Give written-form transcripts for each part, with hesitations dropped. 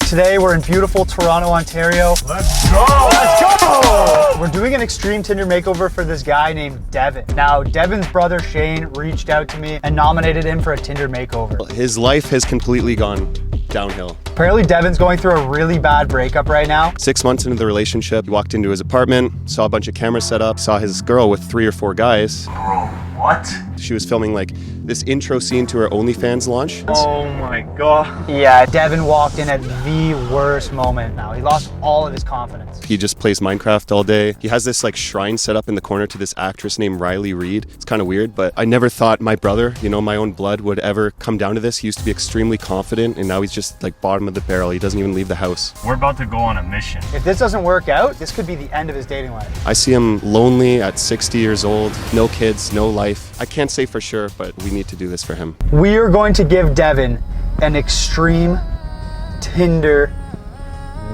Today we're in beautiful Toronto, Ontario. Let's go! Let's go! We're doing an extreme Tinder makeover for this guy named Devin. Now, Devin's brother Shane reached out to me and nominated him for a Tinder makeover. His life has completely gone downhill. Apparently Devin's going through a really bad breakup right now. 6 months into the relationship, he walked into his apartment, saw a bunch of cameras set up, saw his girl with 3 or 4 guys. Bro, what? She was filming like this intro scene to her OnlyFans launch. Oh my god. Yeah, Devin walked in at the worst moment now. He lost all of his confidence. He just plays Minecraft all day. He has this like shrine set up in the corner to this actress named Riley Reid. It's kind of weird, but I never thought my brother, you know, my own blood, would ever come down to this. He used to be extremely confident, and now he's just like bottom of the barrel. He doesn't even leave the house. We're about to go on a mission. If this doesn't work out, this could be the end of his dating life. I see him lonely at 60 years old, no kids, no life. I can't say for sure, but we need to do this for him. We are going to give Devin an extreme Tinder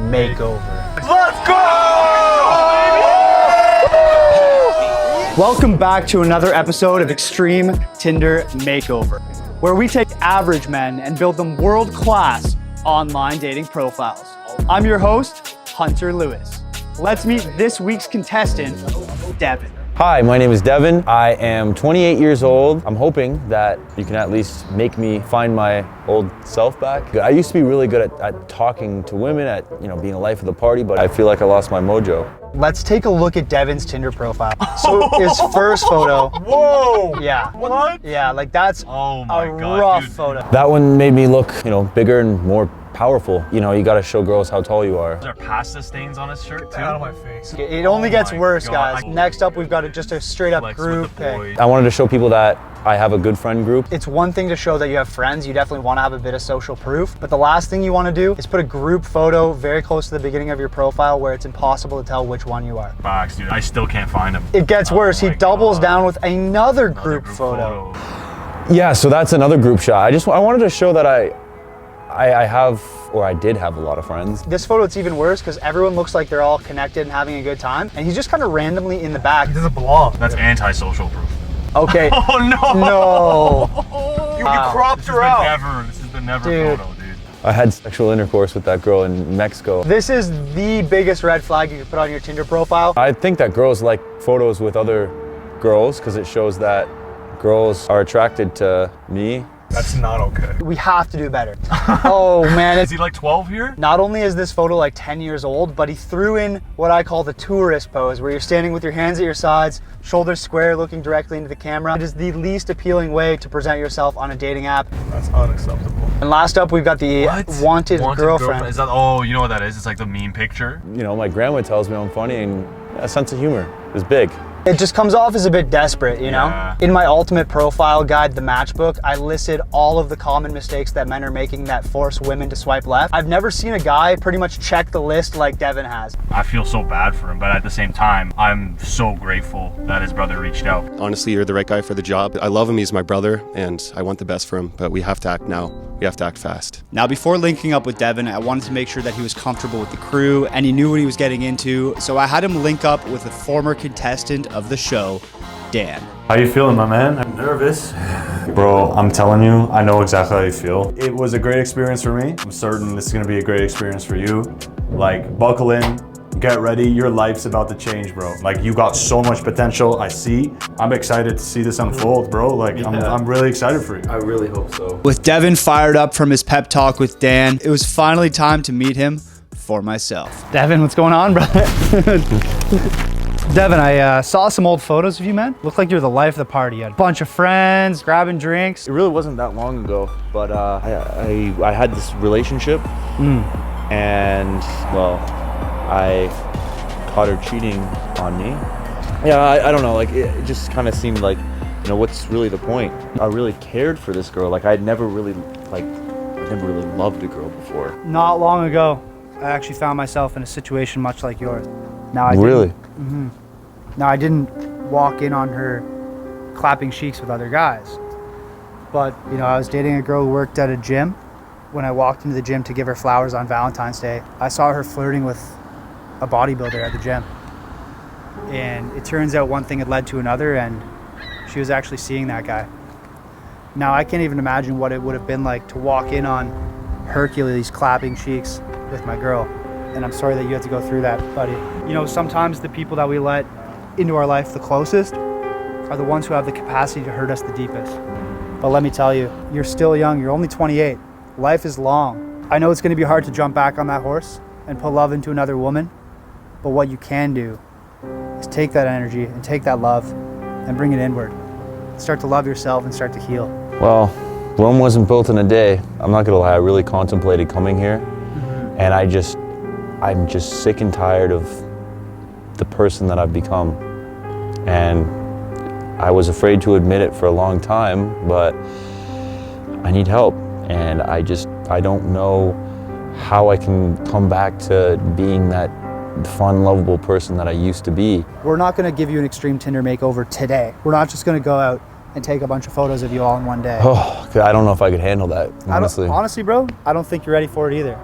makeover. Let's go! Welcome back to another episode of Extreme Tinder Makeover, where we take average men and build them world-class online dating profiles. I'm your host, Hunter Lewis. Let's meet this week's contestant, Devin. Hi, my name is Devin. I am 28 years old. I'm hoping that you can at least make me find my old self back. I used to be really good at talking to women, at being the life of the party, but I feel like I lost my mojo. Let's take a look at Devin's Tinder profile. So his first photo. Whoa! Yeah. What? Yeah, like that's Oh my a god, rough dude. photo. That one made me look, bigger and more powerful. You gotta show girls how tall you are. There are pasta stains on his shirt too. Out of my face. It only gets my worse, God. guys. Next up, we've got just a straight up Flex group with the pic. boys. I wanted to show people that I have a good friend group. It's one thing to show that you have friends. You definitely want to have a bit of social proof. But the last thing you want to do is put a group photo very close to the beginning of your profile where it's impossible to tell which one you are. Facts, dude. I still can't find him. It gets worse. He my doubles God. down with another group photo. Yeah, so that's another group shot. I wanted to show that I have, or I did have, a lot of friends. This photo, it's even worse because everyone looks like they're all connected and having a good time. And he's just kind of randomly in the back. He doesn't belong. That's anti-social proof. Okay. Oh no! No. You Wow. cropped her out. This is the never Dude. photo, dude. I had sexual intercourse with that girl in Mexico. This is the biggest red flag you could put on your Tinder profile. I think that girls like photos with other girls because it shows that girls are attracted to me. That's not okay. We have to do better. Oh man, Is he like 12 here? not only is this photo like 10 years old, but he threw in what I call the tourist pose, where you're standing with your hands at your sides, shoulders square, looking directly into the camera. It is the least appealing way to present yourself on a dating app. That's unacceptable. And last up, we've got the wanted girlfriend. Is that? Oh, you know what that is? It's like the meme picture. My grandma tells me I'm funny, and a sense of humor is big. It just comes off as a bit desperate, you know? Yeah. In my ultimate profile guide, the matchbook, I listed all of the common mistakes that men are making that force women to swipe left. I've never seen a guy pretty much check the list like Devin has. I feel so bad for him, but at the same time, I'm so grateful that his brother reached out. Honestly, you're the right guy for the job. I love him, he's my brother, and I want the best for him, but we have to act now. We have to act fast. Now, before linking up with Devin, I wanted to make sure that he was comfortable with the crew and he knew what he was getting into, so I had him link up with a former contestant of the show, Dan. How you feeling, my man? I'm nervous. Bro, I'm telling you, I know exactly how you feel. It was a great experience for me. I'm certain this is gonna be a great experience for you. Like, buckle in, get ready. Your life's about to change, bro. Like, you got so much potential, I see. I'm excited to see this unfold, bro. Like, I'm really excited for you. I really hope so. With Devin fired up from his pep talk with Dan, it was finally time to meet him for myself. Devin, what's going on, brother? Devin, I saw some old photos of you, man. Looked like you're the life of the party. You had a bunch of friends, grabbing drinks. It really wasn't that long ago, but I had this relationship, and well, I caught her cheating on me. Yeah, I don't know, like it just kind of seemed like, what's really the point? I really cared for this girl. Like I'd never really loved a girl before. Not long ago, I actually found myself in a situation much like yours. Now, I Really? Now, I didn't walk in on her clapping cheeks with other guys, but I was dating a girl who worked at a gym. When I walked into the gym to give her flowers on Valentine's Day, I saw her flirting with a bodybuilder at the gym. And it turns out one thing had led to another, and she was actually seeing that guy. Now, I can't even imagine what it would have been like to walk in on Hercules clapping cheeks with my girl. And I'm sorry that you had to go through that, buddy. You know, sometimes the people that we let into our life the closest are the ones who have the capacity to hurt us the deepest. But let me tell you, you're still young, you're only 28. Life is long. I know it's gonna be hard to jump back on that horse and put love into another woman, but what you can do is take that energy and take that love and bring it inward. Start to love yourself and start to heal. Well, Rome wasn't built in a day. I'm not gonna lie, I really contemplated coming here, and I'm just sick and tired of the person that I've become. And I was afraid to admit it for a long time, but I need help. And I don't know how I can come back to being that fun, lovable person that I used to be. We're not gonna give you an Extreme Tinder Makeover today. We're not just gonna go out and take a bunch of photos of you all in one day. Oh, I don't know if I could handle that, honestly. Honestly, bro, I don't think you're ready for it either.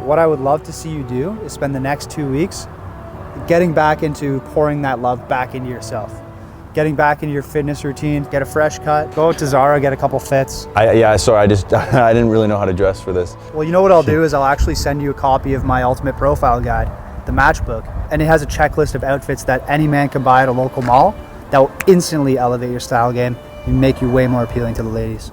What I would love to see you do is spend the next 2 weeks getting back into pouring that love back into yourself. Getting back into your fitness routine, get a fresh cut, go out to Zara, get a couple fits. Sorry, I didn't really know how to dress for this. Well, you know what I'll do is I'll actually send you a copy of my ultimate profile guide, the matchbook, and it has a checklist of outfits that any man can buy at a local mall that will instantly elevate your style game and make you way more appealing to the ladies.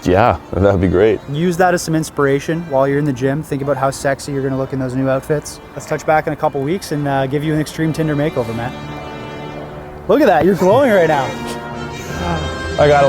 Yeah, that'd be great. Use that as some inspiration while you're in the gym. Think about how sexy you're gonna look in those new outfits. Let's touch back in a couple weeks and give you an Extreme Tinder Makeover, man. Look at that, you're glowing right now. I got a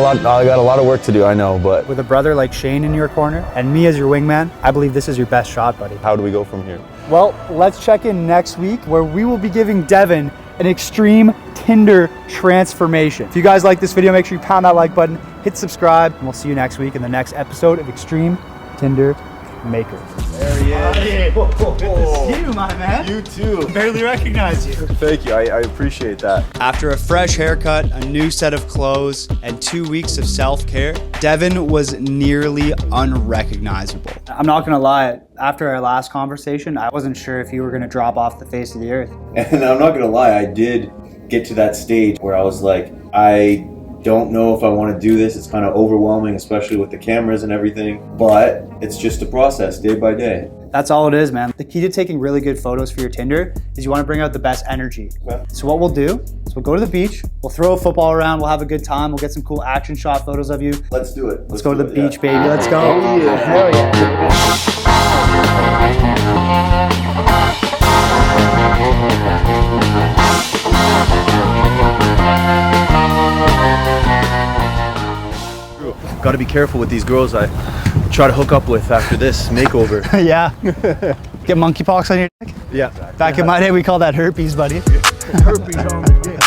lot of work to do, I know, but With a brother like Shane in your corner and me as your wingman, I believe this is your best shot, buddy. how do we go from here? Well, let's check in next week where we will be giving Devin an Extreme Tinder transformation. If you guys like this video, make sure you pound that like button, hit subscribe, and we'll see you next week in the next episode of Extreme Tinder Makeover. There he is. Good to see you, my man. You too. Barely recognize you. Thank you. I appreciate that. After a fresh haircut, a new set of clothes, and 2 weeks of self-care, Devin was nearly unrecognizable. I'm not gonna lie, after our last conversation, I wasn't sure if you were gonna drop off the face of the earth. And I'm not gonna lie, I did get to that stage where I was like, I don't know if I want to do this. It's kind of overwhelming, especially with the cameras and everything, but it's just a process day by day. That's all it is, man. The key to taking really good photos for your Tinder is you want to bring out the best energy. Okay. So what we'll do is we'll go to the beach, we'll throw a football around, we'll have a good time, we'll get some cool action shot photos of you. Let's do it. Let's go to the beach, yeah. baby. Let's go. Yeah. Hell yeah. Got to be careful with these girls I try to hook up with after this makeover. Yeah. Get monkeypox on your dick? Yeah. Back in my day, we called that herpes, buddy. Herpes on the dick.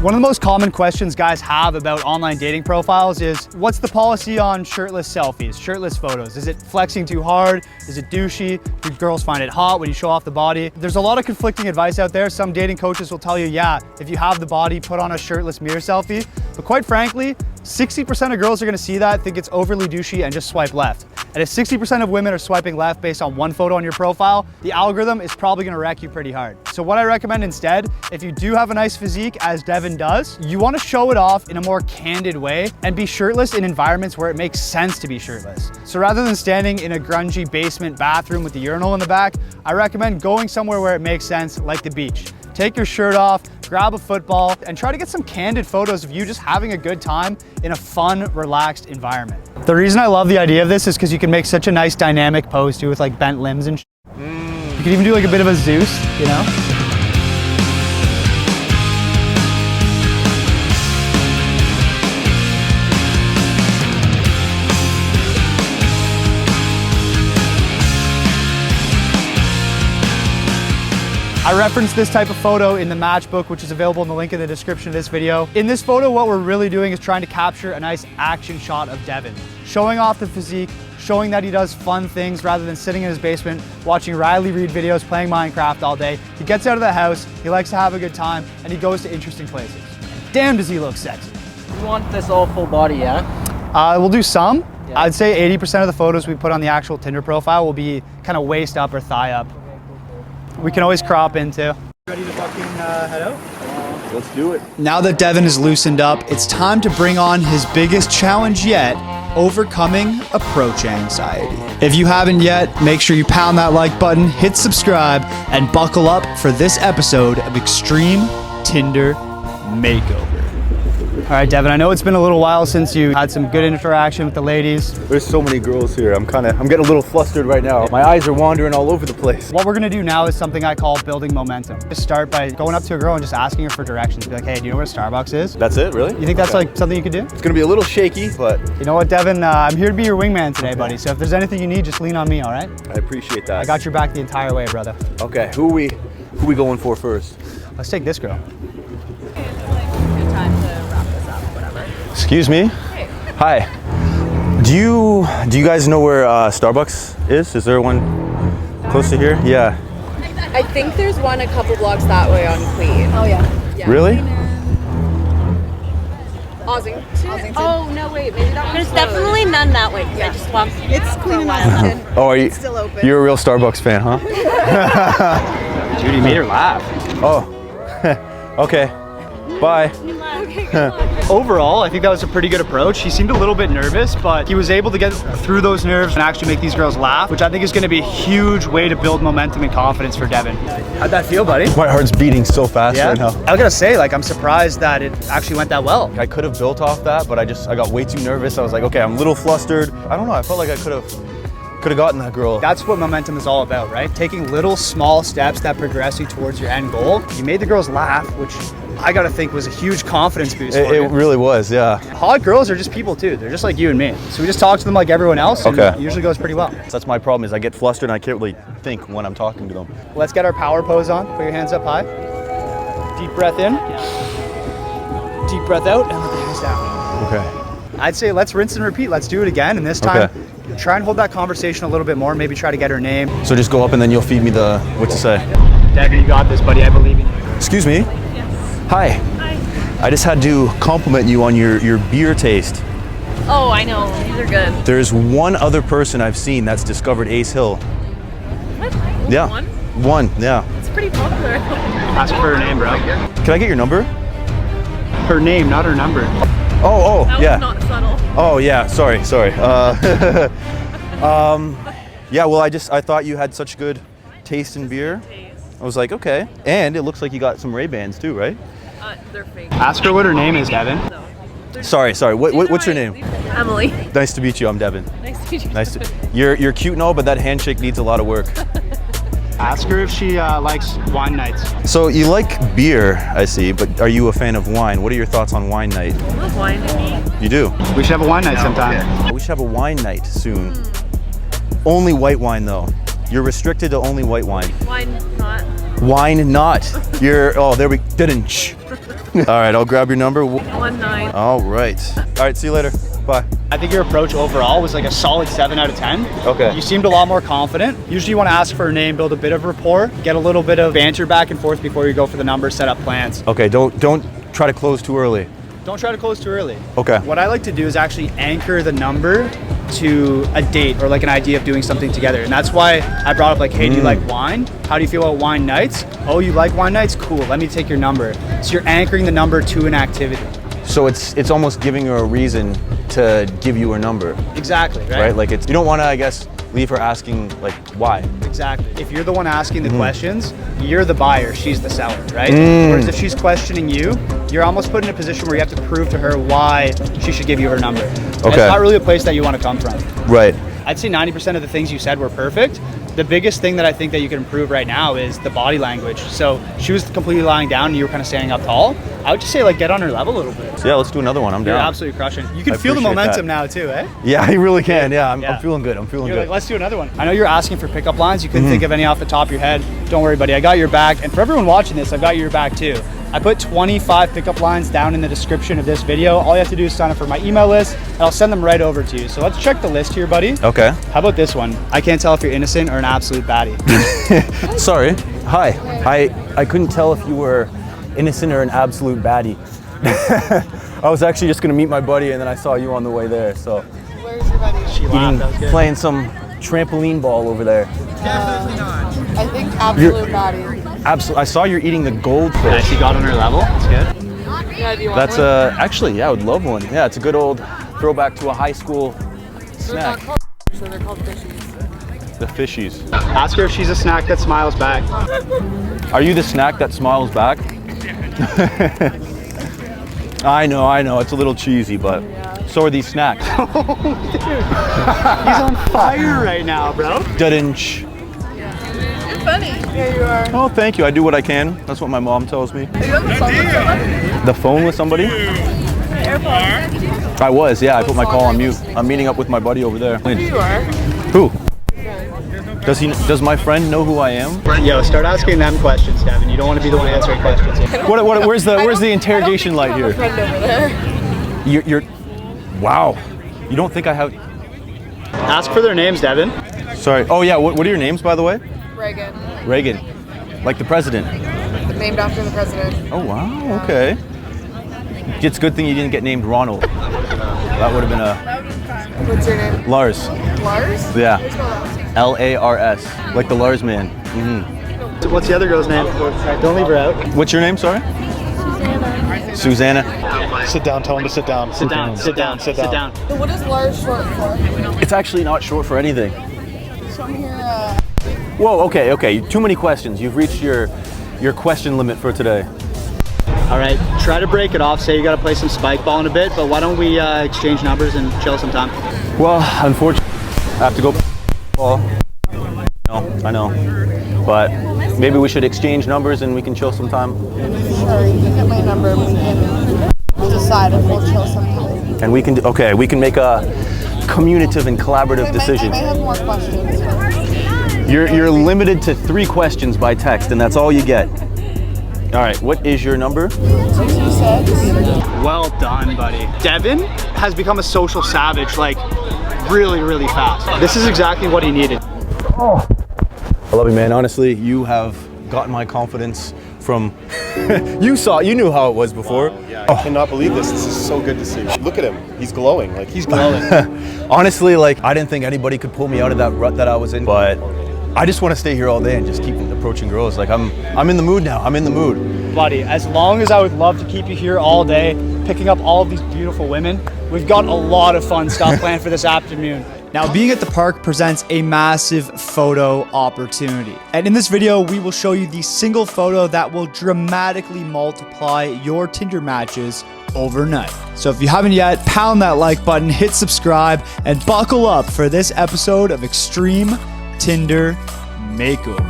One of the most common questions guys have about online dating profiles is, what's the policy on shirtless selfies, shirtless photos? Is it flexing too hard? Is it douchey? Do girls find it hot when you show off the body? There's a lot of conflicting advice out there. Some dating coaches will tell you, yeah, if you have the body, put on a shirtless mirror selfie. But quite frankly, 60% of girls are gonna see that, think it's overly douchey, and just swipe left. And if 60% of women are swiping left based on one photo on your profile, the algorithm is probably gonna wreck you pretty hard. So what I recommend instead, if you do have a nice physique, as Devin does, you wanna show it off in a more candid way and be shirtless in environments where it makes sense to be shirtless. So rather than standing in a grungy basement bathroom with the urinal in the back, I recommend going somewhere where it makes sense, like the beach. Take your shirt off, grab a football, and try to get some candid photos of you just having a good time in a fun, relaxed environment. The reason I love the idea of this is because you can make such a nice dynamic pose too with like bent limbs and You can even do like a bit of a Zeus, you know? I referenced this type of photo in the matchbook, which is available in the link in the description of this video. In this photo, what we're really doing is trying to capture a nice action shot of Devin, showing off the physique, showing that he does fun things rather than sitting in his basement watching Riley Reid videos, playing Minecraft all day. He gets out of the house, he likes to have a good time, and he goes to interesting places. Damn, does he look sexy. You want this all full body, yeah? We'll do some. Yeah. I'd say 80% of the photos we put on the actual Tinder profile will be kind of waist up or thigh up. We can always crop into. Ready to fucking head out? Let's do it. Now that Devin is loosened up, it's time to bring on his biggest challenge yet, overcoming approach anxiety. If you haven't yet, make sure you pound that like button, hit subscribe, and buckle up for this episode of Extreme Tinder Makeover. All right, Devin, I know it's been a little while since you had some good interaction with the ladies. There's so many girls here. I'm getting a little flustered right now. My eyes are wandering all over the place. What we're gonna do now is something I call building momentum. Just start by going up to a girl and just asking her for directions. Be like, hey, do you know where Starbucks is? That's it, really? You think that's like something you could do? It's gonna be a little shaky, but You know what, Devin? I'm here to be your wingman today, buddy. So if there's anything you need, just lean on me, all right? I appreciate that. I got your back the entire way, brother. Okay, who we going for first? Let's take this girl. Excuse me. Hi. Do you guys know where Starbucks is? Is there one close to here? Yeah. I think there's one a couple blocks that way on Queen. Oh yeah. Really? Ossington. Oh no, wait, maybe that one's There's definitely none that way. Yeah. I just walked. It's Queen and Ossington. Oh, are you? It's still open. You're a real Starbucks fan, huh? Dude, you made her laugh. Oh. Okay. Bye. Overall, I think that was a pretty good approach. He seemed a little bit nervous, but he was able to get through those nerves and actually make these girls laugh, which I think is going to be a huge way to build momentum and confidence for Devin. How'd that feel, buddy? My heart's beating so fast right now. I gotta say, like, I'm surprised that it actually went that well. I could have built off that, but I got way too nervous. I was like, okay, I'm a little flustered. I don't know. I felt like I could have gotten that girl. That's what momentum is all about, right? Taking little small steps that progress you towards your end goal. You made the girls laugh, which I gotta think was a huge confidence boost for you. It really was, yeah. Hot girls are just people too. They're just like you and me. So we just talk to them like everyone else, and it usually goes pretty well. That's my problem, is I get flustered and I can't really think when I'm talking to them. Let's get our power pose on. Put your hands up high. Deep breath in. Deep breath out, and let the hands down. Okay. I'd say let's rinse and repeat. Let's do it again, and this time, try and hold that conversation a little bit more. Maybe try to get her name. So just go up and then you'll feed me the, what to say. Devin, you got this, buddy. I believe in you. Excuse me? Hi. Hi. I just had to compliment you on your beer taste. Oh, I know. These are good. There's one other person I've seen that's discovered Ace Hill. What? Yeah. One, yeah. It's pretty popular. Ask for her name, bro. Can I get your number? Her name, not her number. Oh, that yeah. was not subtle. Oh, yeah, sorry. Yeah, well, I thought you had such good taste in beer. I was like, okay. And it looks like you got some Ray-Bans too, right? They're fake. Ask her what her name is, Devin. No. Sorry. What's your name? Emily. Nice to meet you. I'm Devin. Nice to meet you. Nice to. You're cute and all, but that handshake needs a lot of work. Ask her if she likes wine nights. So you like beer, I see, but are you a fan of wine? What are your thoughts on wine night? I love wine. You do? We should have a wine night sometime. We should have a wine night soon. Only white wine though. You're restricted to only white wine. Wine not. Wine not. There we didn't. All right, I'll grab your number. 19. All right. All right, see you later. Bye. I think your approach overall was like a solid 7 out of 10. Okay. You seemed a lot more confident. Usually you want to ask for her name, build a bit of rapport, get a little bit of banter back and forth before you go for the number, set up plans. Okay, don't try to close too early. Don't try to close too early. Okay. What I like to do is actually anchor the number to a date or like an idea of doing something together. And that's why I brought up like, hey, do you like wine? How do you feel about wine nights? Oh, you like wine nights? Cool, let me take your number. So you're anchoring the number to an activity. So it's almost giving her a reason to give you her number. Exactly, right? Right? Like you don't want to, I guess, leave her asking like why. Exactly. If you're the one asking the questions, you're the buyer, she's the seller, right? Whereas if she's questioning you, you're almost put in a position where you have to prove to her why she should give you her number. And it's not really a place that you want to come from. Right. I'd say 90% of the things you said were perfect. The biggest thing that I think that you can improve right now is the body language. So she was completely lying down and you were kind of standing up tall. I would just say like get on her level a little bit. So yeah, let's do another one. I'm You're down. absolutely crushing. You can feel the momentum now too, eh? Yeah, I really can. Yeah, I'm feeling good. I'm feeling You're good. like, let's do another one. I know you're asking for pickup lines. You couldn't think of any off the top of your head. Don't worry, buddy. I got your back. And for everyone watching this, I've got your back too. I put 25 pickup lines down in the description of this video. All you have to do is sign up for my email list and I'll send them right over to you. So let's check the list here, buddy. Okay. How about this one? I can't tell if you're innocent or an absolute baddie. Sorry. Hi. I couldn't tell if you were innocent or an absolute baddie. I was actually just gonna meet my buddy and then I saw you on the way there. So. Where's your buddy? She laughed. That was good. Playing some trampoline ball over there. Definitely not. I think absolute baddie. Absolutely. I saw you're eating the goldfish. Yeah, she got on her level. That's good. Yeah, do you want That's actually, yeah, I would love one. Yeah, it's a good old throwback to a high school snack. So they're called fishies. The fishies. Ask her if she's a snack that smiles back. Are you the snack that smiles back? I know. It's a little cheesy, but so are these snacks. He's on fire right now, bro. Dudinch. You're funny. Yeah, you are. Oh, thank you. I do what I can. That's what my mom tells me. Are you on the phone with someone? The phone with somebody? AirPods. I was, yeah. I put my call on mute. I'm meeting up with my buddy over there. You are. Who? Does my friend know who I am? Yo, start asking them questions, Devin. You don't want to be the one answering questions. Where's the interrogation light here? Friend over there. You're wow. You don't think I have? Ask for their names, Devin. Sorry. Oh yeah. What are your names, by the way? Reagan. Like the president. Named after the president. Oh wow. Okay. It's a good thing you didn't get named Ronald. That would have been a. What's your name? Lars. Lars? Yeah. How do you spell that? Lars. Like the Lars man. So what's the other girl's name? Don't leave her out. What's your name? Sorry. Susanna. Sit down, tell him to sit down. Sit down. So what is Lars short for? It's actually not short for anything. So I'm here, Whoa. Okay. Too many questions. You've reached your question limit for today. All right, try to break it off. Say you got to play some spike ball in a bit, but why don't we exchange numbers and chill sometime? Well, unfortunately, I have to go. Ball. No, I know. But maybe we should exchange numbers and we can chill sometime. sure, you can get my number and we can decide if we'll chill sometime. And we can we can make a communicative and collaborative decision. I may have more questions. You're limited to 3 questions by text, and that's all you get. All right, what is your number? 226. Well done, buddy. Devin has become a social savage, like really, really fast. This is exactly what he needed. I love you, man. Honestly, you have gotten my confidence from. You knew how it was before. Yeah, I cannot believe this. This is so good to see. Look at him. He's glowing. Like he's glowing. Honestly, like I didn't think anybody could pull me out of that rut that I was in, but I just want to stay here all day and just keep approaching girls. Like I'm in the mood now. I'm in the mood. Buddy, as long as I would love to keep you here all day, picking up all of these beautiful women, we've got a lot of fun stuff planned for this afternoon. Now, being at the park presents a massive photo opportunity. And in this video, we will show you the single photo that will dramatically multiply your Tinder matches overnight. So if you haven't yet, pound that like button, hit subscribe, and buckle up for this episode of Extreme Tinder Makeover.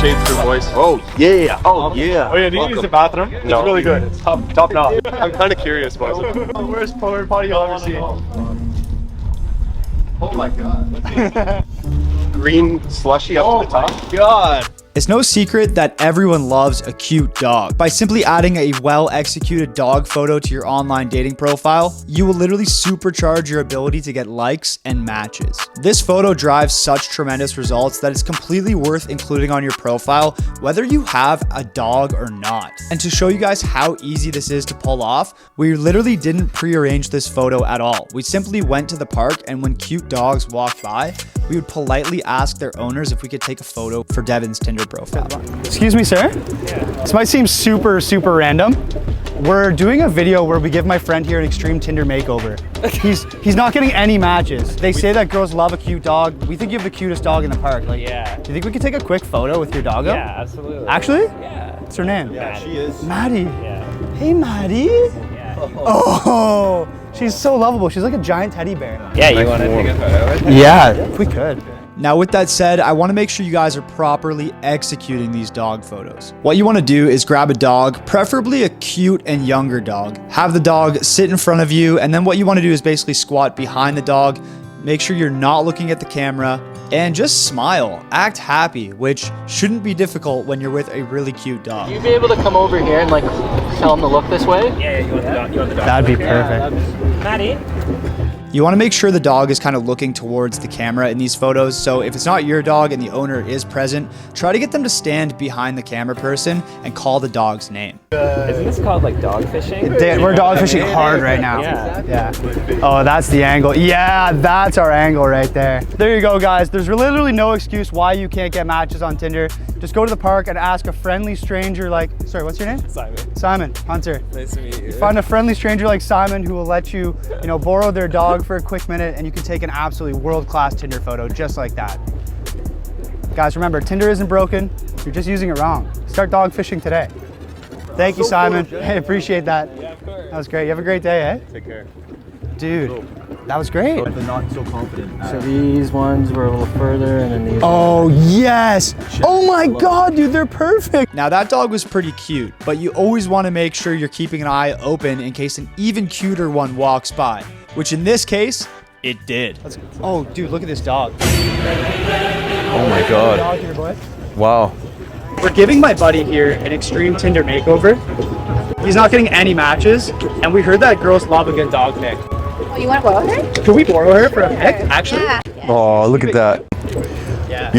Shade crew, boys. Oh yeah. Oh yeah. Oh yeah, do you use the bathroom? It's really good. It's top notch. I'm kind of curious, boys. Worst porta potty you'll ever see. Oh my god. Green slushy up to the top. God. It's no secret that everyone loves a cute dog. By simply adding a well-executed dog photo to your online dating profile, you will literally supercharge your ability to get likes and matches. This photo drives such tremendous results that it's completely worth including on your profile, whether you have a dog or not. And to show you guys how easy this is to pull off, we literally didn't pre-arrange this photo at all. We simply went to the park, and when cute dogs walked by, we would politely ask their owners if we could take a photo for Devin's Tinder profile. Excuse me, sir? Yeah. This might seem super random. We're doing a video where we give my friend here an extreme Tinder makeover. He's not getting any matches. They say that girls love a cute dog. We think you have the cutest dog in the park. Like, yeah. Do you think we could take a quick photo with your doggo? Yeah, absolutely. Actually? Yeah. What's her name? Yeah, she is. Maddie. Yeah. Hey, Maddie. Yeah. Oh, she's so lovable. She's like a giant teddy bear. Yeah, you want to take a photo with her? Yeah, if we could. Now, with that said, I want to make sure you guys are properly executing these dog photos. What you want to do is grab a dog, preferably a cute and younger dog. Have the dog sit in front of you, and then what you want to do is basically squat behind the dog. Make sure you're not looking at the camera, and just smile. Act happy, which shouldn't be difficult when you're with a really cute dog. You be able to come over here and like tell him to look this way? Yeah, you want the dog. That'd be perfect. Maddie? You want to make sure the dog is kind of looking towards the camera in these photos. So if it's not your dog and the owner is present, try to get them to stand behind the camera person and call the dog's name. Isn't this called like dog fishing? We're dog fishing hard right now. Yeah. Oh, that's the angle. Yeah, that's our angle right there. There you go, guys. There's literally no excuse why you can't get matches on Tinder. Just go to the park and ask a friendly stranger like, sorry, what's your name? Simon. Simon, Hunter. Nice to meet you. Find a friendly stranger like Simon who will let you, borrow their dog for a quick minute, and you can take an absolutely world-class Tinder photo just like that. Guys, remember, Tinder isn't broken. You're just using it wrong. Start dog fishing today. Thank you, Simon. Hey, appreciate that. Yeah, of course. That was great. You have a great day, eh? Take care. Dude, that was great. But not so confident. So these ones were a little further, and then these. Oh, yes. Oh my God, dude, they're perfect. Now that dog was pretty cute, but you always want to make sure you're keeping an eye open in case an even cuter one walks by, which in this case, it did. Oh, dude, look at this dog. Oh my God. Dog here, boy. Wow. We're giving my buddy here an Extreme Tinder Makeover. He's not getting any matches, and we heard that girls love a good dog pic. Oh, you want to borrow her? Can we borrow her for a pic, actually? Yeah. Oh, look at that. Yeah.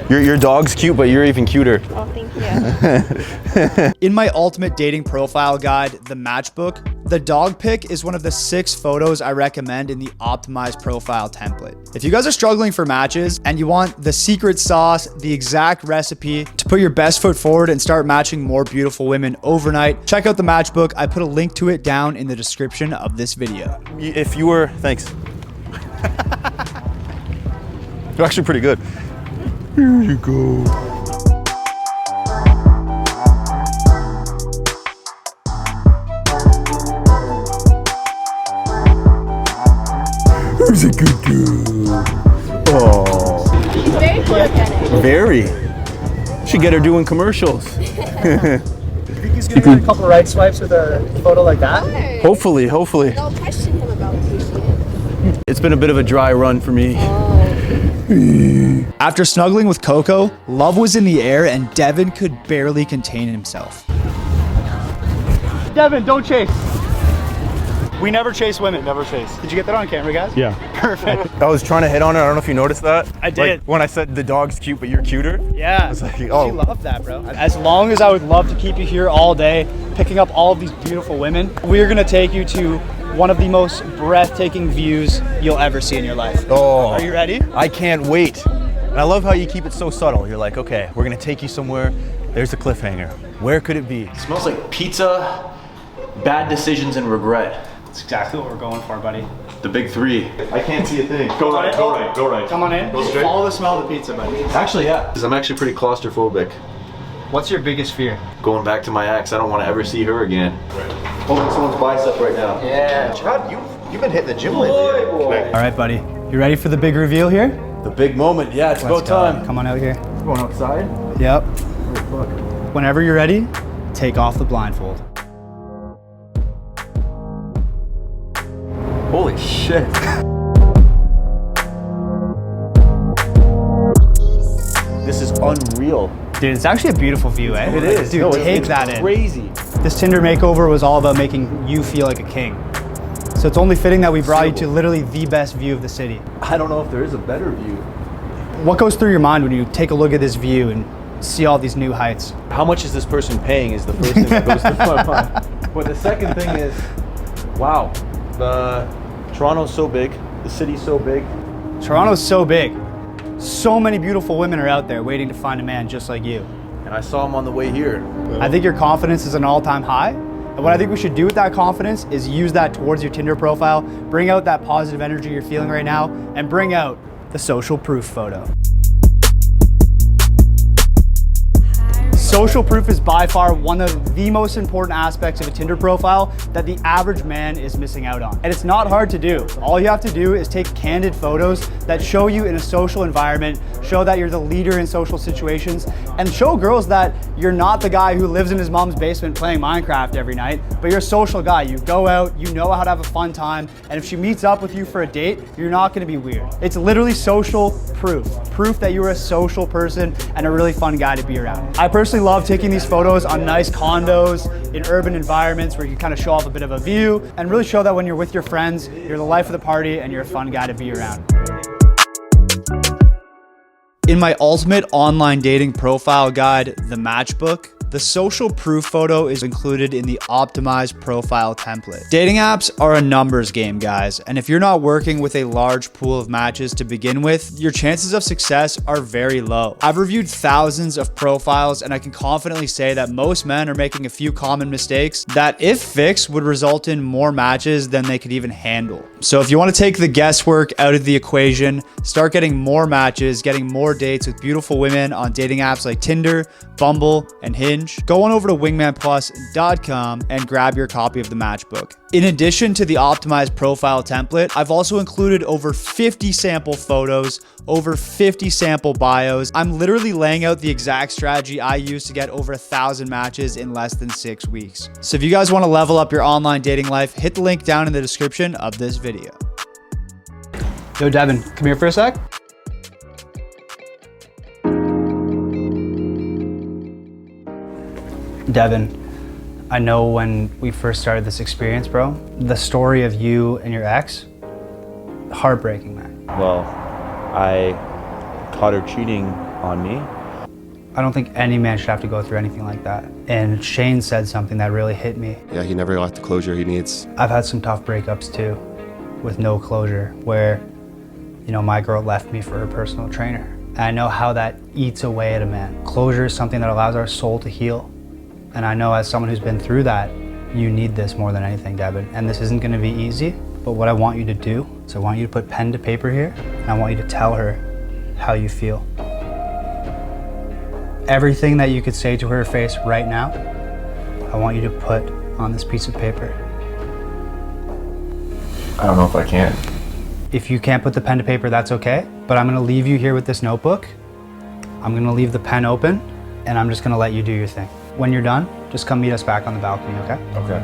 Your dog's cute, but you're even cuter. Oh, thank you. In my ultimate dating profile guide, the Matchbook, the dog pic is one of the 6 photos I recommend in the optimized profile template. If you guys are struggling for matches and you want the secret sauce, the exact recipe to put your best foot forward and start matching more beautiful women overnight, check out the Matchbook. I put a link to it down in the description of this video. If you were, thanks. You're actually pretty good. Here you go. Who's a good girl? Oh. She's very photogenic. Very. Should get her doing commercials. You think he's gonna get a couple right swipes with a photo like that? Okay. Hopefully. I'll question him about it. It's been a bit of a dry run for me. After snuggling with Coco, love was in the air and Devin could barely contain himself. Devin, don't chase. We never chase women. Never chase. Did you get that on camera, guys? Yeah. Perfect. I was trying to hit on her. I don't know if you noticed that. I did. Like, when I said the dog's cute, but you're cuter. Yeah. It's like, She oh. loved that, bro. As long as I would love to keep you here all day, picking up all of these beautiful women, we're gonna take you to one of the most breathtaking views you'll ever see in your life. Oh. Are you ready? I can't wait. And I love how you keep it so subtle. You're like, okay, we're gonna take you somewhere. There's the cliffhanger. Where could it be? It smells like pizza, bad decisions, and regret. That's exactly what we're going for, buddy. The big 3. I can't see a thing. Go right, go right, go right. Come on in. Go straight. Follow the smell of the pizza, buddy. Actually, yeah. Because I'm actually pretty claustrophobic. What's your biggest fear? Going back to my ex, I don't want to ever see her again. Holding someone's bicep right now. Yeah. Chad, you've been hitting the gym lately. All right, buddy. You ready for the big reveal here? The big moment. Yeah, it's Let's about go. time. Come on out here. Going outside? Yep. Oh, fuck. Whenever you're ready, take off the blindfold. Holy shit. This is unreal. Dude, it's actually a beautiful view, eh? It is. Dude, No, take it's that in. crazy. This Tinder makeover was all about making you feel like a king. So it's only fitting that we brought you to literally the best view of the city. I don't know if there is a better view. What goes through your mind when you take a look at this view and see all these new heights? How much is this person paying is the first thing that goes through my mind. But the second thing is, wow, Toronto's so big, the city's so big. Toronto's so big. So many beautiful women are out there waiting to find a man just like you. And I saw him on the way here. I think your confidence is an all-time high. And what I think we should do with that confidence is use that towards your Tinder profile, bring out that positive energy you're feeling right now, and bring out the social proof photo. Social proof is by far one of the most important aspects of a Tinder profile that the average man is missing out on. And it's not hard to do. All you have to do is take candid photos that show you in a social environment, show that you're the leader in social situations, and show girls that you're not the guy who lives in his mom's basement playing Minecraft every night, but you're a social guy. You go out, you know how to have a fun time, and if she meets up with you for a date, you're not gonna be weird. It's literally social proof. Proof that you're a social person and a really fun guy to be around. I personally personally love taking these photos on nice condos in urban environments where you kind of show off a bit of a view and really show that when you're with your friends, you're the life of the party and you're a fun guy to be around. In my ultimate online dating profile guide, The Matchbook, the social proof photo is included in the optimized profile template. Dating apps are a numbers game, guys, and if you're not working with a large pool of matches to begin with, your chances of success are very low. I've reviewed thousands of profiles, and I can confidently say that most men are making a few common mistakes that, if fixed, would result in more matches than they could even handle. So if you want to take the guesswork out of the equation, start getting more matches, getting more dates with beautiful women on dating apps like Tinder, Bumble, and Hinge, go on over to wingmanplus.com and grab your copy of the Matchbook. In addition to the optimized profile template, I've also included over 50 sample photos, over 50 sample bios. I'm literally laying out the exact strategy I use to get over 1,000 matches in less than 6 weeks. So if you guys want to level up your online dating life, hit the link down in the description of this video. Yo, Devin, come here for a sec. Devin, I know when we first started this experience, bro, the story of you and your ex, heartbreaking, man. Well, I caught her cheating on me. I don't think any man should have to go through anything like that. And Shane said something that really hit me. Yeah, he never got the closure he needs. I've had some tough breakups too, with no closure, where, you know, my girl left me for her personal trainer. And I know how that eats away at a man. Closure is something that allows our soul to heal. And I know as someone who's been through that, you need this more than anything, Devin. And this isn't gonna be easy, but what I want you to do is I want you to put pen to paper here, and I want you to tell her how you feel. Everything that you could say to her face right now, I want you to put on this piece of paper. I don't know if I can. If you can't put the pen to paper, that's okay, but I'm gonna leave you here with this notebook. I'm gonna leave the pen open, and I'm just gonna let you do your thing. When you're done, just come meet us back on the balcony, okay? Okay.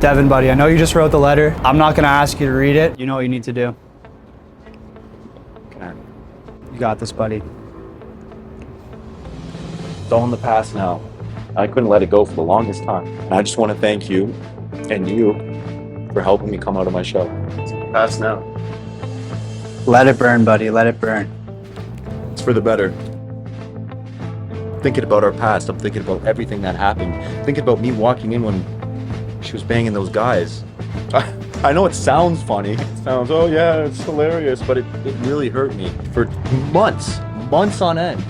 Devin, buddy, I know you just wrote the letter. I'm not gonna ask you to read it. You know what you need to do. Okay. You got this, buddy. It's all in the past now. I couldn't let it go for the longest time. And I just want to thank you and you for helping me come out of my shell. It's in the past now. Let it burn, buddy, let it burn. It's for the better. Thinking about our past, I'm thinking about everything that happened. Thinking about me walking in when she was banging those guys. I know it sounds funny. It sounds, oh yeah, it's hilarious, but it really hurt me for months on end.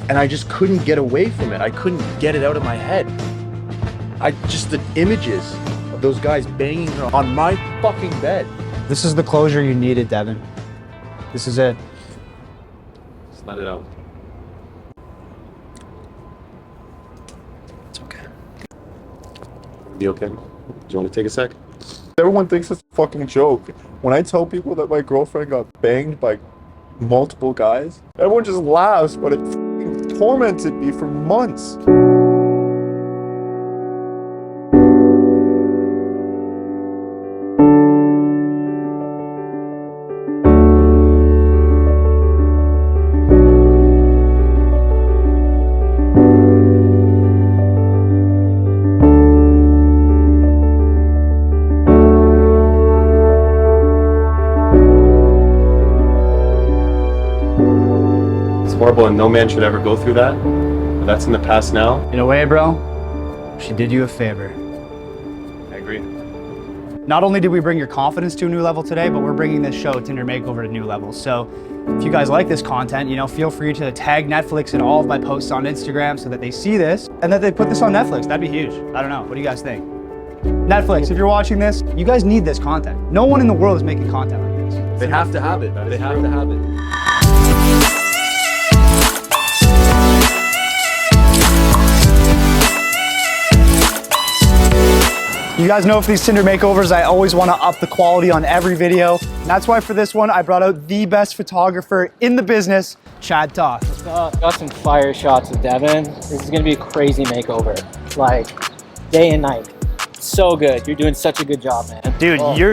And I just couldn't get away from it. I couldn't get it out of my head. The images of those guys banging her on my fucking bed. This is the closure you needed, Devin. This is it. Just let it out. It's okay. Be okay? Do you want to take a sec? Everyone thinks it's a fucking joke. When I tell people that my girlfriend got banged by multiple guys, everyone just laughs, but it tormented me for months. Horrible, and no man should ever go through that. But that's in the past now. In a way, bro, she did you a favor. I agree. Not only did we bring your confidence to a new level today, but we're bringing this show, Tinder Makeover, to new levels. So if you guys like this content, you know, feel free to tag Netflix in all of my posts on Instagram so that they see this and that they put this on Netflix. That'd be huge. I don't know. What do you guys think? Netflix, if you're watching this, you guys need this content. No one in the world is making content like this. They have to have it. They have to have it. You guys know for these Tinder makeovers, I always want to up the quality on every video. And that's why for this one, I brought out the best photographer in the business, Chad Toth. Got some fire shots with Devin. This is gonna be a crazy makeover. Like, day and night. So good. You're doing such a good job, man. Dude, Here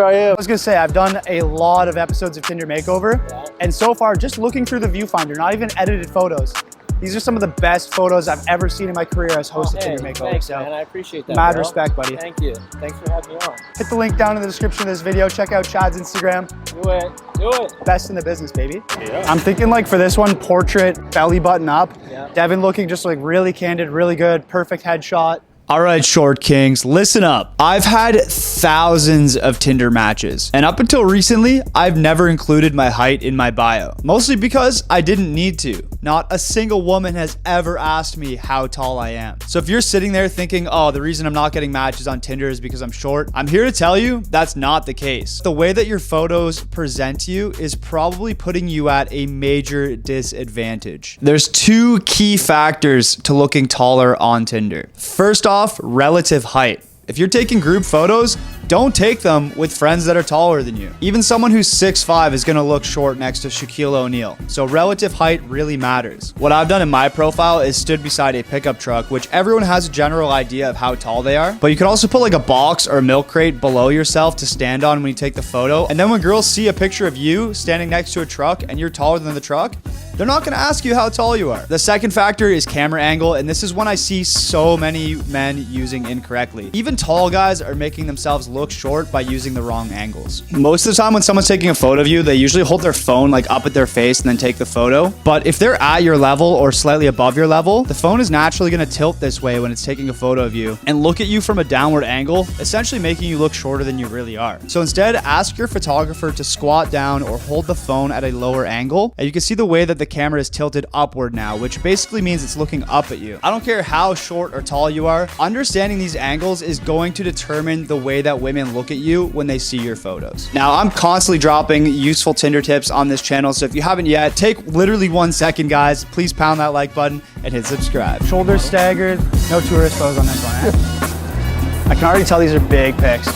I am. I was gonna say, I've done a lot of episodes of Tinder Makeover, and so far, just looking through the viewfinder, not even edited photos, these are some of the best photos I've ever seen in my career as host of Tinder Makeover. Thanks, so, man. I appreciate that. mad bro. respect, buddy. Thank you. Thanks for having me on. Hit the link down in the description of this video. Check out Chad's Instagram. Do it. Do it. Best in the business, baby. Yeah. I'm thinking like for this one, portrait, belly button up. Yeah. Devin looking just like really candid, really good, perfect headshot. All right, short kings, listen up. I've had thousands of Tinder matches, and up until recently, I've never included my height in my bio, mostly because I didn't need to. Not a single woman has ever asked me how tall I am. So if you're sitting there thinking, oh, the reason I'm not getting matches on Tinder is because I'm short, I'm here to tell you that's not the case. The way that your photos present to you is probably putting you at a major disadvantage. There's two key factors to looking taller on Tinder. First off, relative height. If you're taking group photos, don't take them with friends that are taller than you. Even someone who's 6'5" is gonna look short next to Shaquille O'Neal. So relative height really matters. What I've done in my profile is stood beside a pickup truck, which everyone has a general idea of how tall they are. But you could also put like a box or a milk crate below yourself to stand on when you take the photo. And then when girls see a picture of you standing next to a truck and you're taller than the truck, they're not gonna ask you how tall you are. The second factor is camera angle, and this is one I see so many men using incorrectly. Even tall guys are making themselves look short by using the wrong angles. Most of the time when someone's taking a photo of you, they usually hold their phone like up at their face and then take the photo. But if they're at your level or slightly above your level, the phone is naturally gonna tilt this way when it's taking a photo of you and look at you from a downward angle, essentially making you look shorter than you really are. So instead, ask your photographer to squat down or hold the phone at a lower angle, and you can see the way that the camera is tilted upward now, which basically means it's looking up at you. I don't care how short or tall you are, understanding these angles is going to determine the way that women look at you when they see your photos. Now, I'm constantly dropping useful Tinder tips on this channel, so if you haven't yet, take literally 1 second, guys. Please pound that like button and hit subscribe. Shoulders staggered, no tourist pose on this one, eh? I can already tell these are big pics.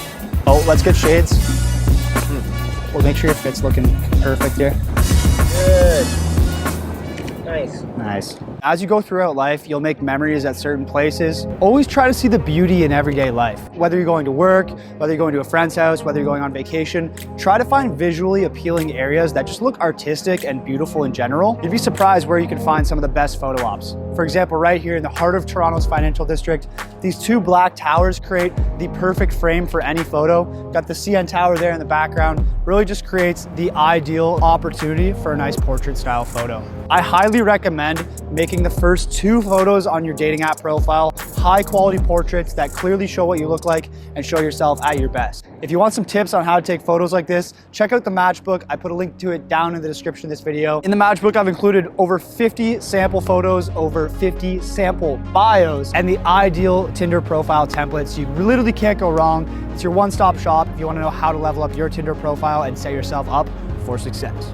Oh, let's get shades. We'll make sure your fit's looking perfect here. Good. Nice. Nice. As you go throughout life, you'll make memories at certain places. Always try to see the beauty in everyday life. Whether you're going to work, whether you're going to a friend's house, whether you're going on vacation, try to find visually appealing areas that just look artistic and beautiful in general. You'd be surprised where you can find some of the best photo ops. For example, right here in the heart of Toronto's financial district, these two black towers create the perfect frame for any photo. Got the CN Tower there in the background. Really just creates the ideal opportunity for a nice portrait style photo. I highly recommend making the first 2 photos on your dating app profile high quality portraits that clearly show what you look like and show yourself at your best. If you want some tips on how to take photos like this, check out the matchbook. I put a link to it down in the description of this video. In the matchbook, I've included over 50 sample photos, over 50 sample bios, and the ideal Tinder profile templates. You literally can't go wrong. It's your one-stop shop if you want to know how to level up your Tinder profile and set yourself up for success.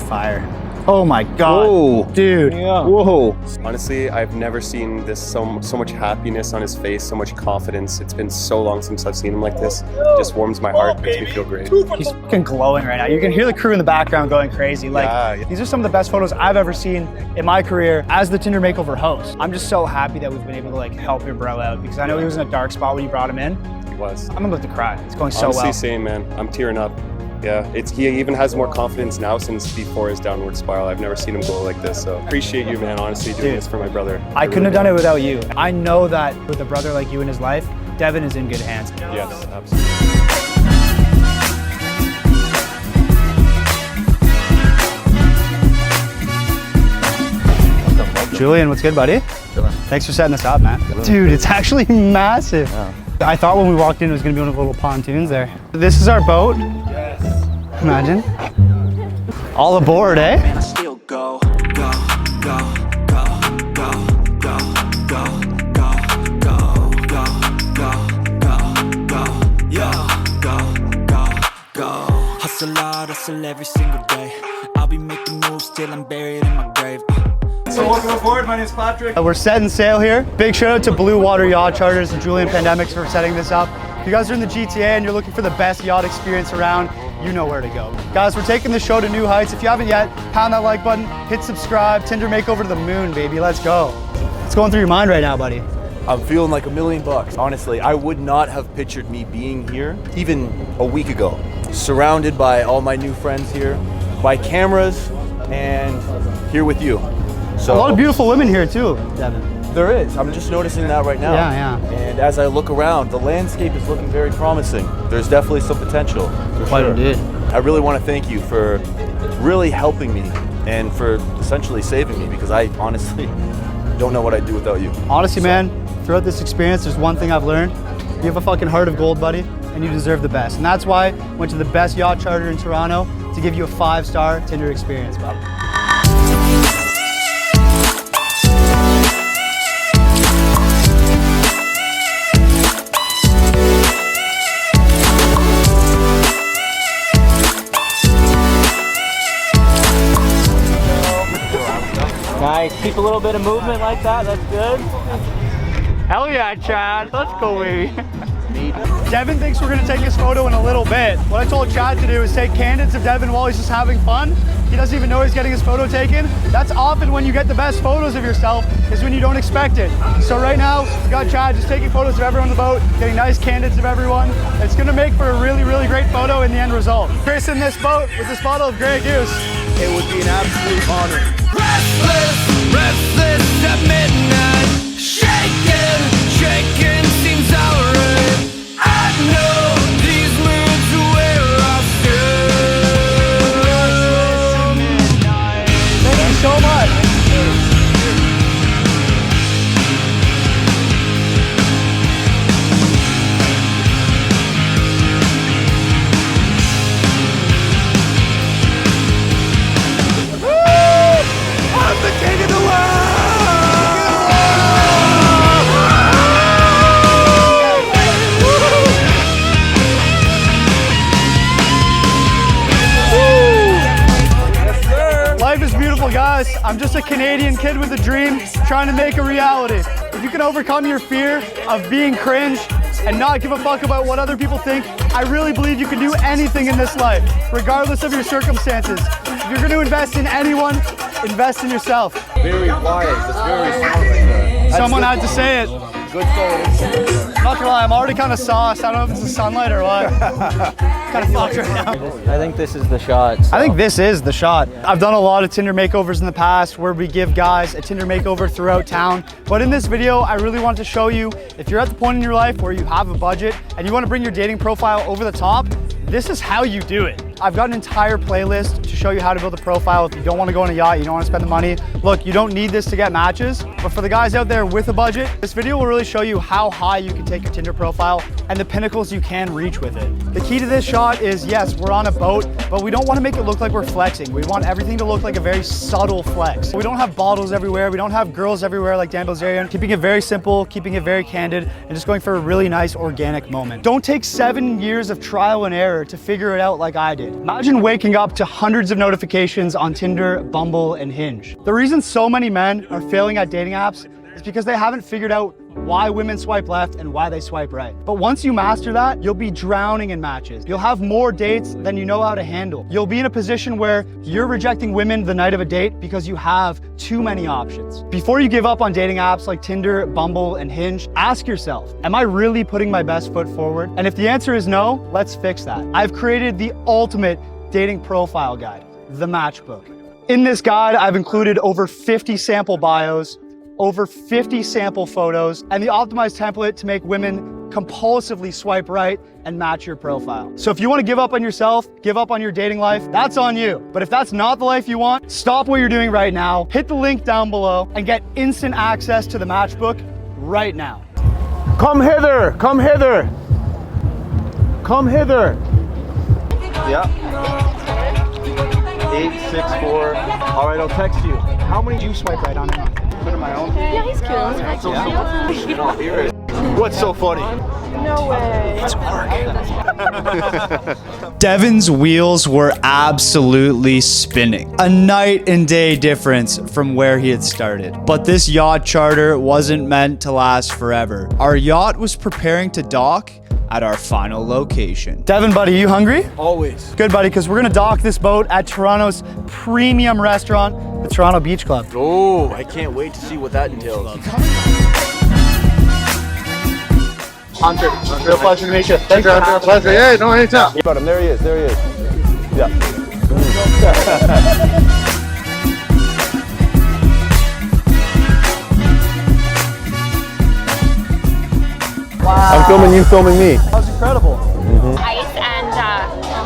Fire. Oh my God. Whoa. Dude. Yeah. Whoa. Honestly, I've never seen this so much happiness on his face, so much confidence. It's been so long since I've seen him like this. It just warms my heart, makes me feel great. He's fucking glowing right now. You can hear the crew in the background going crazy. Like, Yeah. these are some of the best photos I've ever seen in my career as the Tinder Makeover host. I'm just so happy that we've been able to like help your bro out because I know he was in a dark spot when you brought him in. He was. I'm about to cry. It's going so Honestly, well. same, man. I'm tearing up. Yeah, he even has more confidence now since before his downward spiral. I've never seen him glow like this, so appreciate you, man, honestly, doing this for my brother. I couldn't have done it without you. I know that with a brother like you in his life, Devin is in good hands. Yes, absolutely. Julian, what's good, buddy? Thanks for setting this up, man. Dude, it's actually massive. Yeah. I thought when we walked in it was gonna be one of the little pontoons there. This is our boat. Yes. Imagine. All aboard, eh? Man, I still go, go, go, go, go, go, go, go, go, go, go, go, go, go, go. Hustle hard, hustle every single day. I'll be making moves till I'm buried in my grave. So welcome aboard, my name's Patrick. We're setting sail here. Big shout out to Blue Water Yacht Charters and Julian Pandemics for setting this up. If you guys are in the GTA and you're looking for the best yacht experience around, you know where to go. Guys, we're taking the show to new heights. If you haven't yet, pound that like button, hit subscribe, Tinder Makeover to the moon, baby. Let's go. What's going through your mind right now, buddy? I'm feeling like $1 million. Honestly, I would not have pictured me being here even a week ago. Surrounded by all my new friends here, by cameras, and here with you. So a lot of beautiful women here too, Devin. There is. I'm just noticing that right now. Yeah. And as I look around, the landscape is looking very promising. There's definitely some potential. Quite indeed. I really want to thank you for really helping me and for essentially saving me, because I honestly don't know what I'd do without you. Honestly, man, throughout this experience, there's one thing I've learned. You have a fucking heart of gold, buddy, and you deserve the best. And that's why I went to the best yacht charter in Toronto to give you a 5-star Tinder experience, bub. Nice. Keep a little bit of movement like that. That's good. Hell yeah, Chad. Let's go, baby. Devin thinks we're gonna take his photo in a little bit. What I told Chad to do is take candidates of Devin while he's just having fun. He doesn't even know he's getting his photo taken. That's often when you get the best photos of yourself, is when you don't expect it. So right now, we got Chad just taking photos of everyone on the boat, getting nice candidates of everyone. It's gonna make for a really, really great photo in the end result. Chris in this boat with this bottle of Grey Goose. It would be an absolute honor. Restless at midnight, shaking seems alright. I know these moods are where I feel. Thank you so much. I'm the king of the world! Life is beautiful, guys. I'm just a Canadian kid with a dream trying to make a reality. If you can overcome your fear of being cringe and not give a fuck about what other people think, I really believe you can do anything in this life, regardless of your circumstances. If you're going to invest in anyone, invest in yourself. Very wise. That's very smart right there. Someone had to say it. Good photo. Not gonna lie, I'm already kind of sauced. I don't know if it's the sunlight or what. Kind of fucked right now. I think this is the shot. So. I think this is the shot. I've done a lot of Tinder makeovers in the past where we give guys a Tinder makeover throughout town. But in this video, I really want to show you, if you're at the point in your life where you have a budget and you want to bring your dating profile over the top, this is how you do it. I've got an entire playlist to show you how to build a profile. If you don't want to go on a yacht, you don't want to spend the money. Look, you don't need this to get matches, but for the guys out there with a budget, this video will really show you how high you can take your Tinder profile and the pinnacles you can reach with it. The key to this shot is, yes, we're on a boat, but we don't want to make it look like we're flexing. We want everything to look like a very subtle flex. We don't have bottles everywhere. We don't have girls everywhere like Dan Bilzerian. Keeping it very simple, keeping it very candid, and just going for a really nice organic moment. Don't take 7 years of trial and error to figure it out like I did. Imagine waking up to hundreds of notifications on Tinder, Bumble, and Hinge. The reason so many men are failing at dating apps is because they haven't figured out why women swipe left and why they swipe right. But once you master that, you'll be drowning in matches. You'll have more dates than you know how to handle. You'll be in a position where you're rejecting women the night of a date because you have too many options. Before you give up on dating apps like Tinder, Bumble, and Hinge, ask yourself, am I really putting my best foot forward? And if the answer is no, let's fix that. I've created the ultimate dating profile guide, the Matchbook. In this guide, I've included over 50 sample bios, over 50 sample photos, and the optimized template to make women compulsively swipe right and match your profile. So if you want to give up on yourself, give up on your dating life, that's on you. But if that's not the life you want, stop what you're doing right now, hit the link down below, and get instant access to the Matchbook right now. Come hither, come hither. Come hither. Yeah. 864. All right, I'll text you. How many do you swipe right on? Put in my own. Yeah, he's cool. What's so funny? No way. It's Devin's wheels were absolutely spinning. A night and day difference from where he had started. But this yacht charter wasn't meant to last forever. Our yacht was preparing to dock at our final location. Devin, buddy, you hungry? Always. Good, buddy, because we're gonna dock this boat at Toronto's premium restaurant, the Toronto Beach Club. Oh, I can't wait to see what that entails. Hunter, real pleasure to meet you. Thanks, Hunter. Pleasure. Yeah, no, anytime. Got him. There he is. There he is. Yeah. Wow. I'm filming you, filming me. That was incredible. Ice and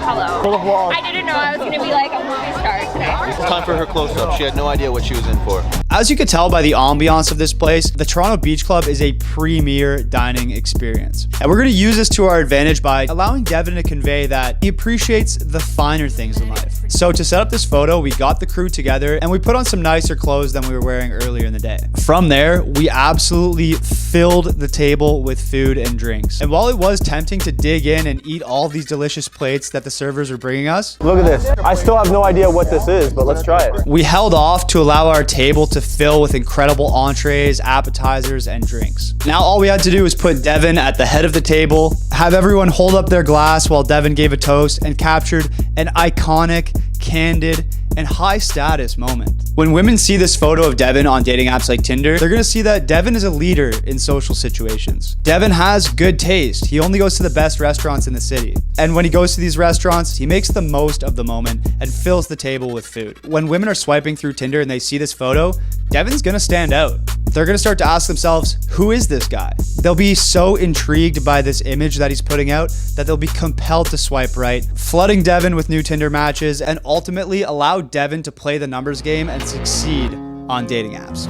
hello. I didn't know I was gonna be like a movie star today. It's time for her close-up. She had no idea what she was in for. As you could tell by the ambiance of this place, the Toronto Beach Club is a premier dining experience. And we're gonna use this to our advantage by allowing Devin to convey that he appreciates the finer things in life. So to set up this photo, we got the crew together and we put on some nicer clothes than we were wearing earlier in the day. From there, we absolutely filled the table with food and drinks. And while it was tempting to dig in and eat all these delicious plates that the servers were bringing us, Look at this. I still have no idea what this is, but let's try it. we held off to allow our table to fill with incredible entrees, appetizers, and drinks. Now all we had to do was put Devin at the head of the table, have everyone hold up their glass while Devin gave a toast and captured an iconic, candid, and high status moment. When women see this photo of Devin on dating apps like Tinder, they're gonna see that Devin is a leader in social situations. Devin has good taste. He only goes to the best restaurants in the city. And when he goes to these restaurants, he makes the most of the moment and fills the table with food. When women are swiping through Tinder and they see this photo, Devin's gonna stand out. They're gonna start to ask themselves, who is this guy? They'll be so intrigued by this image that he's putting out that they'll be compelled to swipe right, flooding Devin with new Tinder matches and ultimately allow Devin to play the numbers game and succeed on dating apps.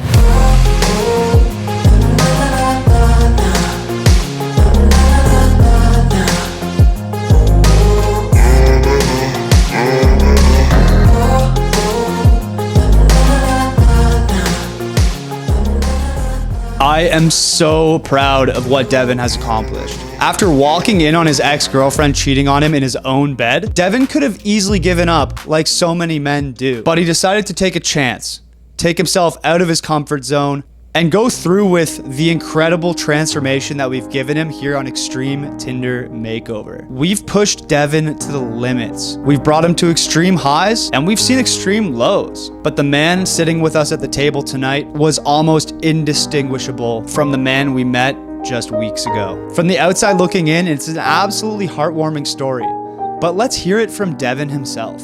I am so proud of what Devin has accomplished. After walking in on his ex-girlfriend cheating on him in his own bed, Devin could have easily given up like so many men do. But he decided to take a chance, take himself out of his comfort zone, and go through with the incredible transformation that we've given him here on Extreme Tinder Makeover. We've pushed Devin to the limits. We've brought him to extreme highs and we've seen extreme lows. But the man sitting with us at the table tonight was almost indistinguishable from the man we met just weeks ago. From the outside looking in, it's an absolutely heartwarming story. But let's hear it from Devin himself.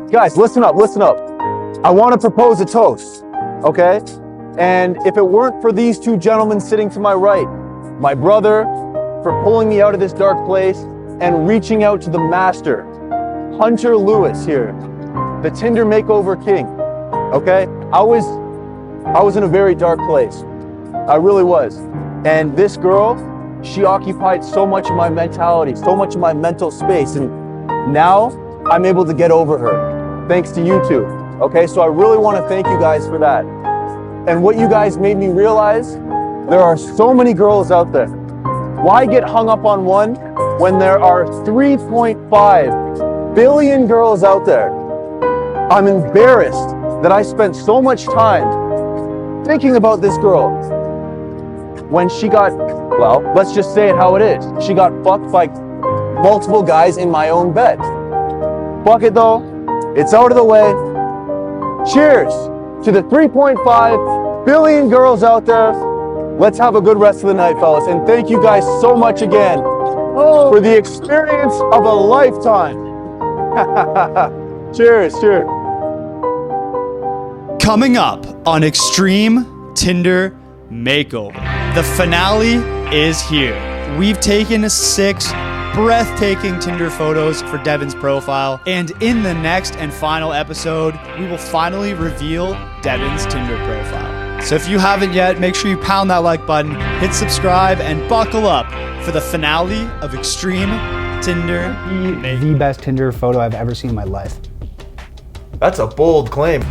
Guys, listen up, listen up. I want to propose a toast, okay? And if it weren't for these two gentlemen sitting to my right, my brother for pulling me out of this dark place and reaching out to the master, Hunter Lewis here, the Tinder Makeover King, okay? I was in a very dark place. I really was. And this girl, she occupied so much of my mentality, so much of my mental space. And now I'm able to get over her, thanks to you two, okay? So I really want to thank you guys for that. And what you guys made me realize, there are so many girls out there. Why get hung up on one when there are 3.5 billion girls out there? I'm embarrassed that I spent so much time thinking about this girl when she got, well, let's just say it how it is. She got fucked by multiple guys in my own bed. Fuck it though, it's out of the way. Cheers to the 3.5 billion girls out there. Let's have a good rest of the night, fellas. And thank you guys so much again for the experience of a lifetime. Cheers, cheers. Coming up on Extreme Tinder Makeover, the finale is here. We've taken 6 breathtaking Tinder photos for Devin's profile, and in the next and final episode, we will finally reveal Devin's Tinder profile. So if you haven't yet, make sure you pound that like button, hit subscribe, and buckle up for the finale of Extreme Tinder Makeover. The best Tinder photo I've ever seen in my life. That's a bold claim.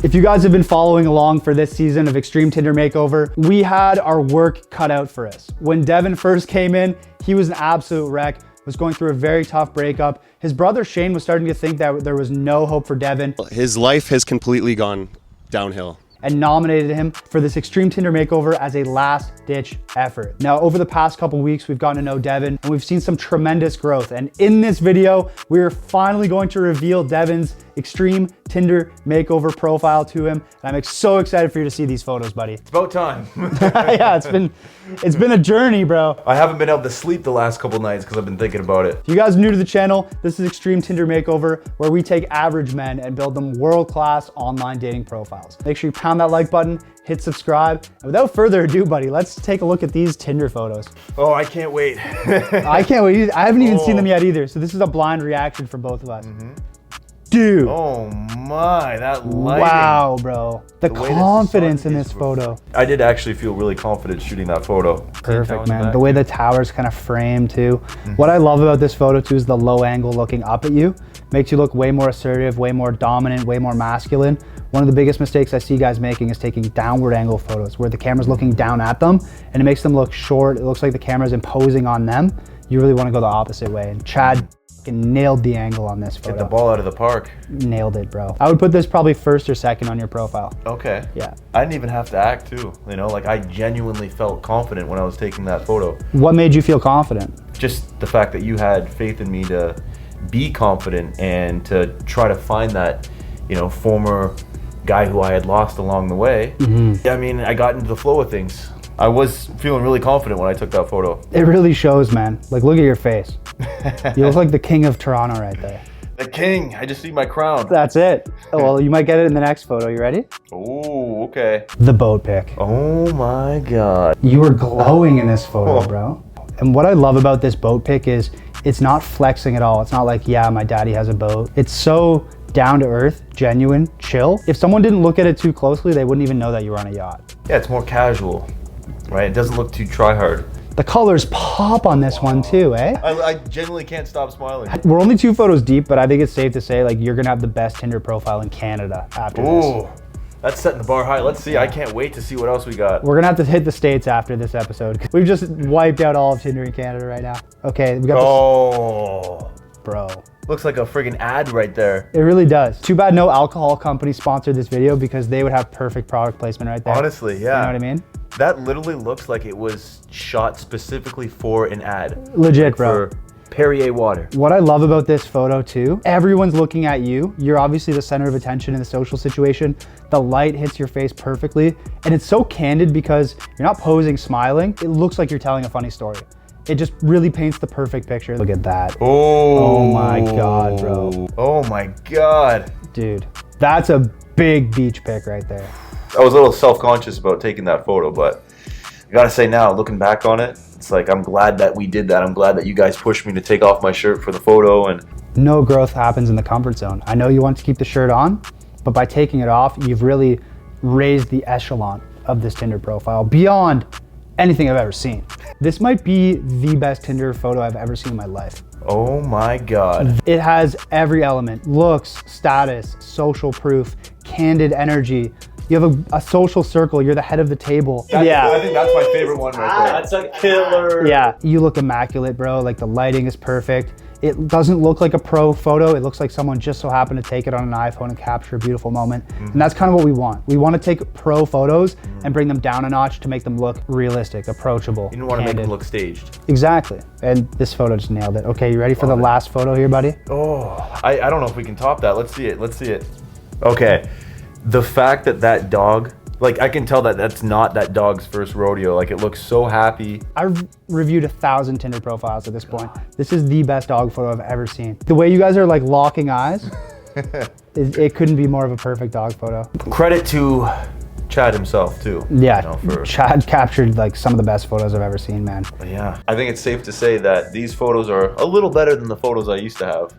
If you guys have been following along for this season of Extreme Tinder Makeover, we had our work cut out for us. When Devin first came in, he was an absolute wreck, was going through a very tough breakup. His brother Shane was starting to think that there was no hope for Devin. His life has completely gone downhill. And nominated him for this Extreme Tinder Makeover as a last ditch effort. Now, over the past couple weeks, we've gotten to know Devin and we've seen some tremendous growth. And in this video, we are finally going to reveal Devin's Extreme Tinder Makeover profile to him. And I'm so excited for you to see these photos, buddy. It's about time. Yeah, it's been a journey, bro. I haven't been able to sleep the last couple nights because I've been thinking about it. If you guys are new to the channel, this is Extreme Tinder Makeover, where we take average men and build them world-class online dating profiles. Make sure you pound that like button, hit subscribe, and without further ado, buddy, let's take a look at these Tinder photos. Oh, I can't wait. I can't wait. I haven't even seen them yet either, so this is a blind reaction from both of us. Dude. Oh my, that lighting. Wow, bro. The confidence in this photo. I did actually feel really confident shooting that photo. Perfect, man. The way the tower's kind of framed too. What I love about this photo too is the low angle looking up at you. Makes you look way more assertive, way more dominant, way more masculine. One of the biggest mistakes I see guys making is taking downward angle photos where the camera's looking down at them and it makes them look short. It looks like the camera's imposing on them. You really want to go the opposite way. And Chad nailed the angle on this photo. Hit the ball out of the park. Nailed it, bro. I would put this probably first or second on your profile. Okay. Yeah. I didn't even have to act too. You know, like I genuinely felt confident when I was taking that photo. What made you feel confident? Just the fact that you had faith in me to be confident and to try to find that, you know, former guy who I had lost along the way. I mean, I got into the flow of things. I was feeling really confident when I took that photo. It really shows, man. Like, look at your face. You look like the king of Toronto right there. The king. I just need my crown. That's it. Well, you might get it in the next photo. You ready? Oh, okay. The boat pic. Oh my God. You were glowing in this photo, bro. And what I love about this boat pic is it's not flexing at all. It's not like, yeah, my daddy has a boat. It's so down to earth, genuine, chill. If someone didn't look at it too closely, they wouldn't even know that you were on a yacht. Yeah, it's more casual, right? It doesn't look too try hard. The colors pop on this one too, eh? I genuinely can't stop smiling. We're only 2 photos deep, but I think it's safe to say like you're gonna have the best Tinder profile in Canada after this. That's setting the bar high. Let's see. I can't wait to see what else we got. We're gonna have to hit the States after this episode. We've just wiped out all of Tinder in Canada right now. Okay, we got bro. Looks like a friggin' ad right there. It really does. Too bad no alcohol company sponsored this video because they would have perfect product placement right there. Honestly, yeah. You know what I mean? That literally looks like it was shot specifically for an ad. Legit, like bro. For Perrier water. What I love about this photo too, everyone's looking at you. You're obviously the center of attention in the social situation. The light hits your face perfectly. And it's so candid because you're not posing smiling. It looks like you're telling a funny story. It just really paints the perfect picture. Look at that. Oh my God, bro. Oh my God. Dude, that's a big beach pic right there. I was a little self-conscious about taking that photo, but I gotta say now, looking back on it, it's like I'm glad that we did that. I'm glad that you guys pushed me to take off my shirt for the photo. And no growth happens in the comfort zone. I know you want to keep the shirt on, but by taking it off, you've really raised the echelon of this Tinder profile beyond anything I've ever seen. This might be the best Tinder photo I've ever seen in my life. Oh my God. It has every element: looks, status, social proof, candid energy. You have a social circle. You're the head of the table. I think that's my favorite one right there. That's a killer. Yeah, you look immaculate, bro. Like the lighting is perfect. It doesn't look like a pro photo. It looks like someone just so happened to take it on an iPhone and capture a beautiful moment. And that's kind of what we want. We want to take pro photos and bring them down a notch to make them look realistic, approachable. You don't want to make them look staged. Exactly. And this photo just nailed it. Okay, you ready for the last photo here, buddy? Oh, I don't know if we can top that. Let's see it. Let's see it. Okay. The fact that that dog, like I can tell that that's not that dog's first rodeo. Like it looks so happy. I've reviewed 1,000 Tinder profiles at this point. This is the best dog photo I've ever seen. The way you guys are like locking eyes, it couldn't be more of a perfect dog photo. Credit to Chad himself too. Yeah, Chad captured like some of the best photos I've ever seen, man. Yeah, I think it's safe to say that these photos are a little better than the photos I used to have.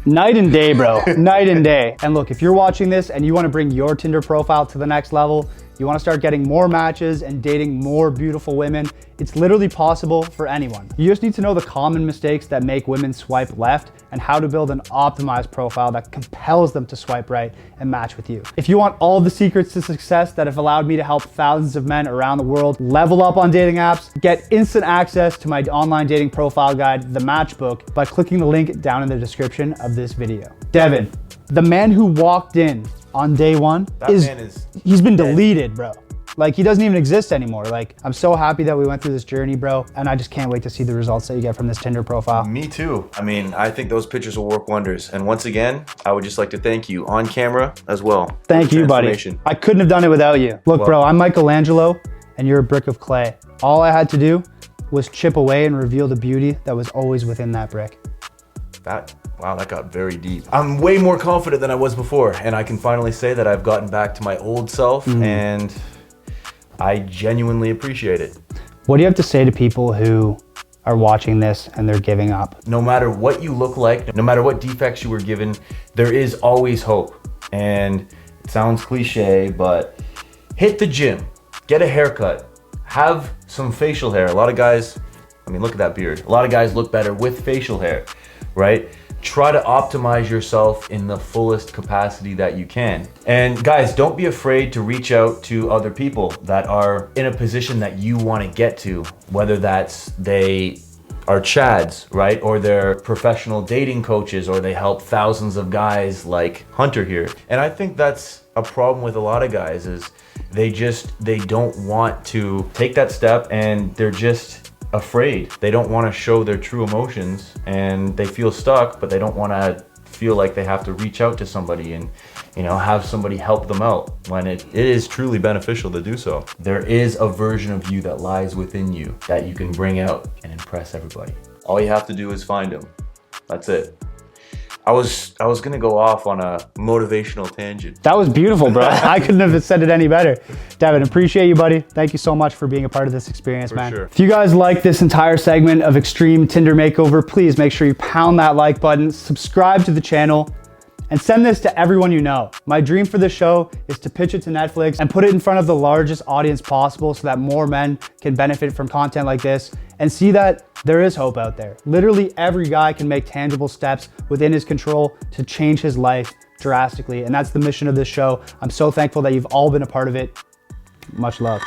Night and day, bro. Night and day. And look, if you're watching this and you want to bring your Tinder profile to the next level, you want to start getting more matches and dating more beautiful women, it's literally possible for anyone. You just need to know the common mistakes that make women swipe left and how to build an optimized profile that compels them to swipe right and match with you. If you want all the secrets to success that have allowed me to help thousands of men around the world level up on dating apps, get instant access to my online dating profile guide, The Matchbook, by clicking the link down in the description of this video. Devin, the man who walked in on day one, he's been deleted, bro. Like, he doesn't even exist anymore. Like, I'm so happy that we went through this journey, bro. And I just can't wait to see the results that you get from this Tinder profile. Me too. I mean, I think those pictures will work wonders. And once again, I would just like to thank you on camera as well. Thank you, buddy. I couldn't have done it without you. Look, bro, I'm Michelangelo and you're a brick of clay. All I had to do was chip away and reveal the beauty that was always within that brick. Wow, that got very deep. I'm way more confident than I was before, and I can finally say that I've gotten back to my old self, and I genuinely appreciate it. What do you have to say to people who are watching this and they're giving up? No matter what you look like, no matter what defects you were given, there is always hope. And it sounds cliche, but hit the gym, get a haircut, have some facial hair. A lot of guys, I mean, look at that beard. A lot of guys look better with facial hair, right? Try to optimize yourself in the fullest capacity that you can. And guys, don't be afraid to reach out to other people that are in a position that you want to get to, whether that's they are chads, right? Or they're professional dating coaches, or they help thousands of guys like Hunter here. And I think that's a problem with a lot of guys is they don't want to take that step, and they're just afraid. They don't want to show their true emotions, and they feel stuck, but they don't want to feel like they have to reach out to somebody and, you know, have somebody help them out when it is truly beneficial to do so. There is a version of you that lies within you that you can bring out and impress everybody. All you have to do is find them. That's it. I was gonna go off on a motivational tangent. That was beautiful, bro. I couldn't have said it any better. Devin, appreciate you, buddy. Thank you so much for being a part of this experience, man. Sure. If you guys like this entire segment of Extreme Tinder Makeover, please make sure you pound that like button, subscribe to the channel, and send this to everyone you know. My dream for this show is to pitch it to Netflix and put it in front of the largest audience possible so that more men can benefit from content like this and see that there is hope out there. Literally every guy can make tangible steps within his control to change his life drastically. And that's the mission of this show. I'm so thankful that you've all been a part of it. Much love.